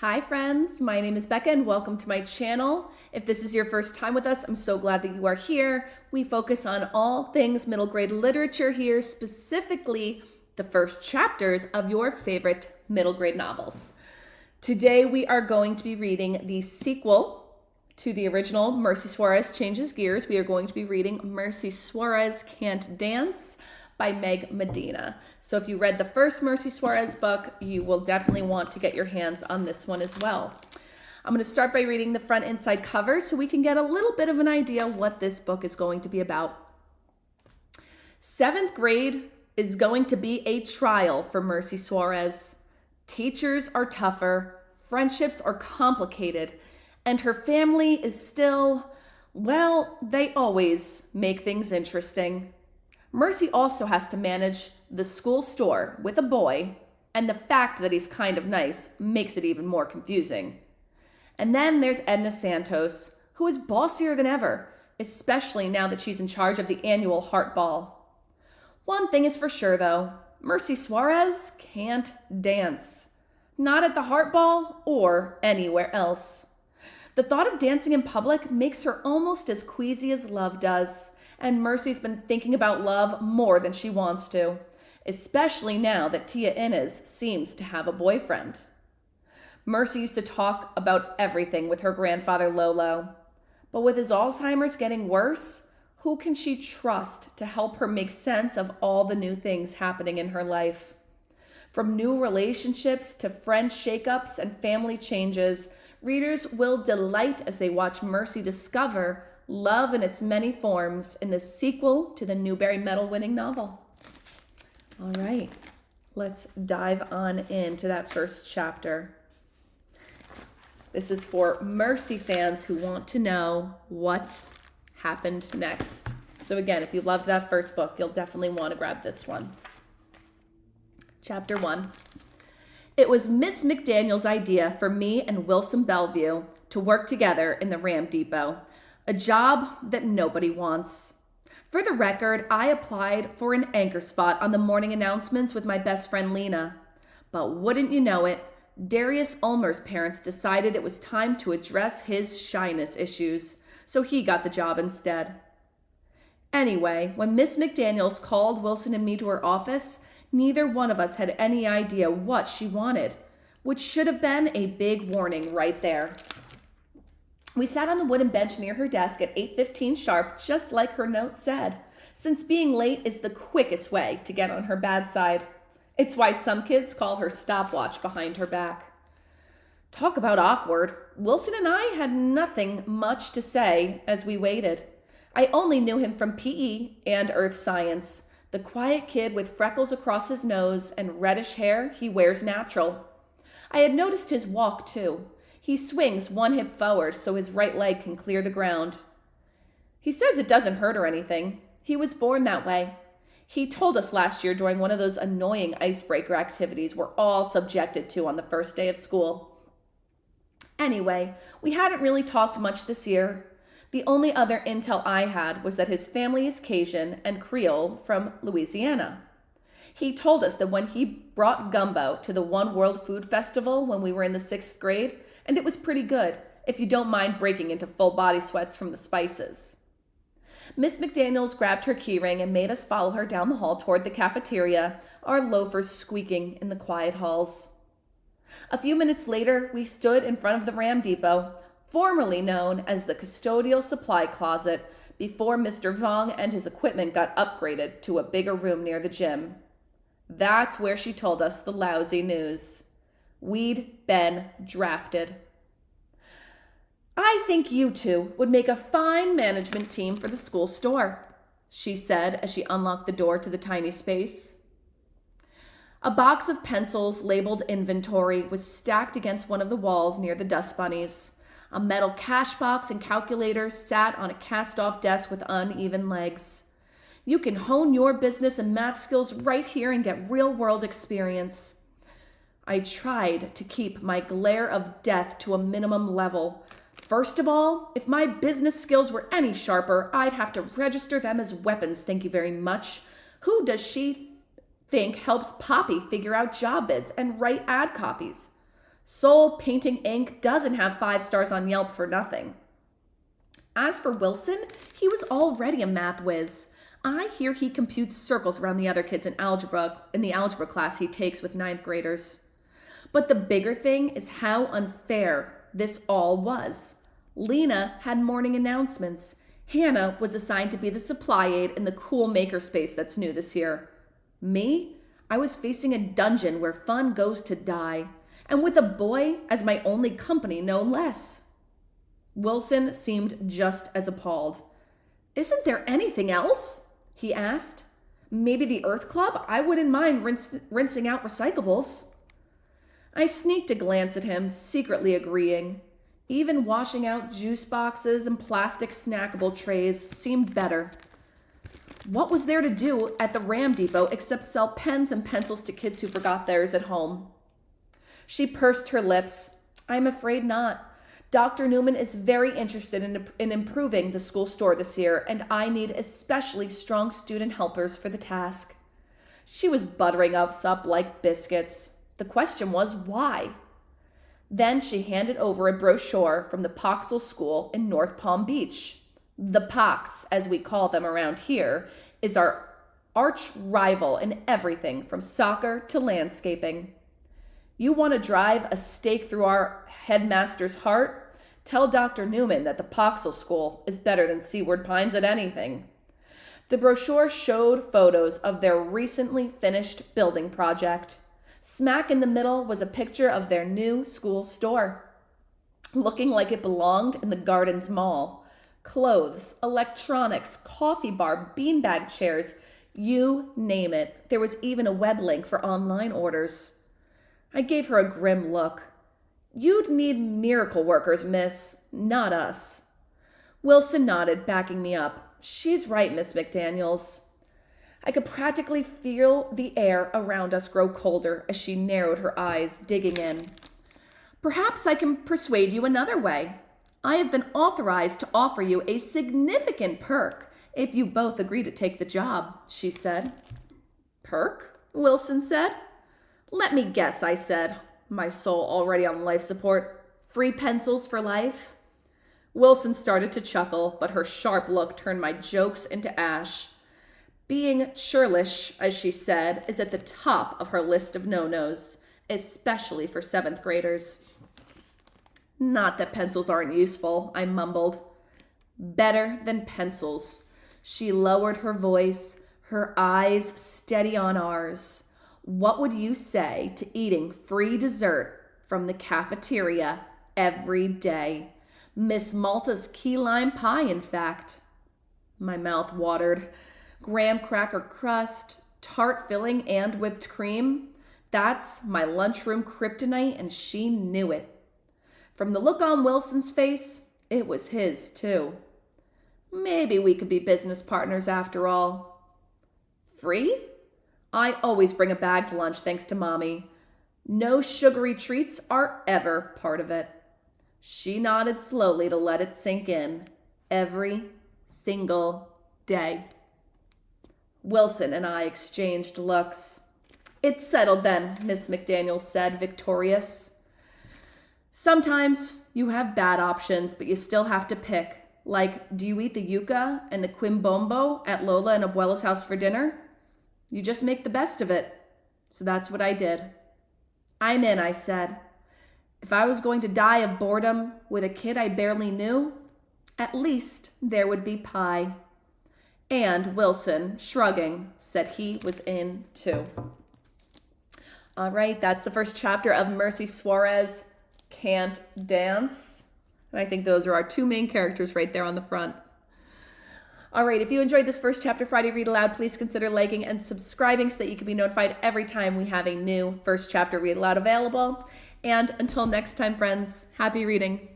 Hi friends, my name is Becca and welcome to my channel. If this is your first time with us, I'm so glad that you are here. We focus on all things middle grade literature here, specifically the first chapters of your favorite middle grade novels. Today we are going to be reading the sequel to the original Merci Suárez Changes Gears. We are going to be reading Merci Suárez Can't Dance by Meg Medina. So if you read the first Merci Suárez book, you will definitely want to get your hands on this one as well. I'm going to start by reading the front and side cover so we can get a little bit of an idea what this book is going to be about. 7th grade is going to be a trial for Merci Suárez. Teachers are tougher, friendships are complicated, and her family is still, well, they always make things interesting. Merci also has to manage the school store with a boy, and the fact that he's kind of nice makes it even more confusing. And then there's Edna Santos, who is bossier than ever, especially now that she's in charge of the annual Heart Ball. One thing is for sure, though, Merci Suárez can't dance. Not at the Heart Ball or anywhere else. The thought of dancing in public makes her almost as queasy as love does. And Mercy's been thinking about love more than she wants to, especially now that Tía Inés seems to have a boyfriend. Merci used to talk about everything with her grandfather Lolo, but with his Alzheimer's getting worse, who can she trust to help her make sense of all the new things happening in her life? From new relationships to friend shakeups and family changes, readers will delight as they watch Merci discover love in its many forms in the sequel to the Newbery Medal-winning novel. All right, let's dive on into that first chapter. This is for Merci fans who want to know what happened next. So again, if you loved that first book, you'll definitely want to grab this one. Chapter 1. It was Miss McDaniel's idea for me and Wilson Bellevue to work together in the Ram Depot. A job that nobody wants. For the record, I applied for an anchor spot on the morning announcements with my best friend Lena. But wouldn't you know it, Darius Ulmer's parents decided it was time to address his shyness issues, so he got the job instead. Anyway, when Miss McDaniels called Wilson and me to her office, neither one of us had any idea what she wanted, which should have been a big warning right there. We sat on the wooden bench near her desk at 8:15 sharp, just like her note said, since being late is the quickest way to get on her bad side. It's why some kids call her stopwatch behind her back. Talk about awkward. Wilson and I had nothing much to say as we waited. I only knew him from PE and earth science, the quiet kid with freckles across his nose and reddish hair he wears natural. I had noticed his walk, too. He swings one hip forward so his right leg can clear the ground. He says it doesn't hurt or anything. He was born that way. He told us last year during one of those annoying icebreaker activities we're all subjected to on the first day of school. Anyway, we hadn't really talked much this year. The only other intel I had was that his family is Cajun and Creole from Louisiana. He told us that when he brought gumbo to the One World Food Festival when we were in the 6th grade, and it was pretty good, if you don't mind breaking into full body sweats from the spices. Miss McDaniels grabbed her keyring and made us follow her down the hall toward the cafeteria, our loafers squeaking in the quiet halls. A few minutes later, we stood in front of the Ram Depot, formerly known as the Custodial Supply Closet, before Mr. Vong and his equipment got upgraded to a bigger room near the gym. That's where she told us the lousy news. We'd been drafted. I think you two would make a fine management team for the school store, she said as she unlocked the door to the tiny space. A box of pencils labeled inventory was stacked against one of the walls near the dust bunnies. A metal cash box and calculator sat on a cast-off desk with uneven legs. You can hone your business and math skills right here and get real-world experience. I tried to keep my glare of death to a minimum level. First of all, if my business skills were any sharper, I'd have to register them as weapons, thank you very much. Who does she think helps Poppy figure out job bids and write ad copies. Soul Painting Inc. doesn't have 5 stars on Yelp for nothing. As for Wilson, he was already a math whiz. I hear he computes circles around the other kids in the algebra class he takes with 9th graders. But the bigger thing is how unfair this all was. Lena had morning announcements. Hannah was assigned to be the supply aide in the cool makerspace that's new this year. Me? I was facing a dungeon where fun goes to die, and with a boy as my only company, no less. Wilson seemed just as appalled. "Isn't there anything else?" he asked. "Maybe the Earth Club? I wouldn't mind rinsing out recyclables." I sneaked a glance at him, secretly agreeing. Even washing out juice boxes and plastic snackable trays seemed better. What was there to do at the Ram Depot except sell pens and pencils to kids who forgot theirs at home? She pursed her lips. "I'm afraid not. Dr. Newman is very interested in improving the school store this year, and I need especially strong student helpers for the task." She was buttering us up like biscuits. The question was, why? Then she handed over a brochure from the Poxel School in North Palm Beach. The Pox, as we call them around here, is our arch rival in everything from soccer to landscaping. You want to drive a stake through our headmaster's heart? Tell Dr. Newman that the Poxel School is better than Seaward Pines at anything. The brochure showed photos of their recently finished building project. Smack in the middle was a picture of their new school store, looking like it belonged in the Gardens Mall. Clothes, electronics, coffee bar, beanbag chairs, you name it. There was even a web link for online orders. I gave her a grim look. "You'd need miracle workers, miss, not us." Wilson nodded, backing me up. "She's right, Miss McDaniels." I could practically feel the air around us grow colder as she narrowed her eyes, digging in. "Perhaps I can persuade you another way. I have been authorized to offer you a significant perk if you both agree to take the job," she said. "Perk?" Wilson said. "Let me guess," I said, my soul already on life support. "Free pencils for life?" Wilson started to chuckle, but her sharp look turned my jokes into ash. Being churlish, as she said, is at the top of her list of no-nos, especially for 7th graders. "Not that pencils aren't useful," I mumbled. "Better than pencils." She lowered her voice, her eyes steady on ours. "What would you say to eating free dessert from the cafeteria every day? Miss Malta's key lime pie, in fact." My mouth watered. Graham cracker crust, tart filling, and whipped cream. That's my lunchroom kryptonite, and she knew it. From the look on Wilson's face, it was his, too. Maybe we could be business partners after all. "Free? I always bring a bag to lunch thanks to Mommy. No sugary treats are ever part of it." She nodded slowly to let it sink in. Every single day. Wilson and I exchanged looks. "It's settled then," Miss McDaniel said, victorious. "Sometimes you have bad options, but you still have to pick. Like, do you eat the yuca and the quimbombo at Lola and Abuela's house for dinner? You just make the best of it." So that's what I did. "I'm in," I said. If I was going to die of boredom with a kid I barely knew, at least there would be pie. And Wilson, shrugging, said he was in too. All right, that's the first chapter of Merci Suárez Can't Dance. And I think those are our 2 main characters right there on the front. All right, if you enjoyed this first chapter Friday Read Aloud, please consider liking and subscribing so that you can be notified every time we have a new first chapter Read Aloud available. And until next time, friends, happy reading.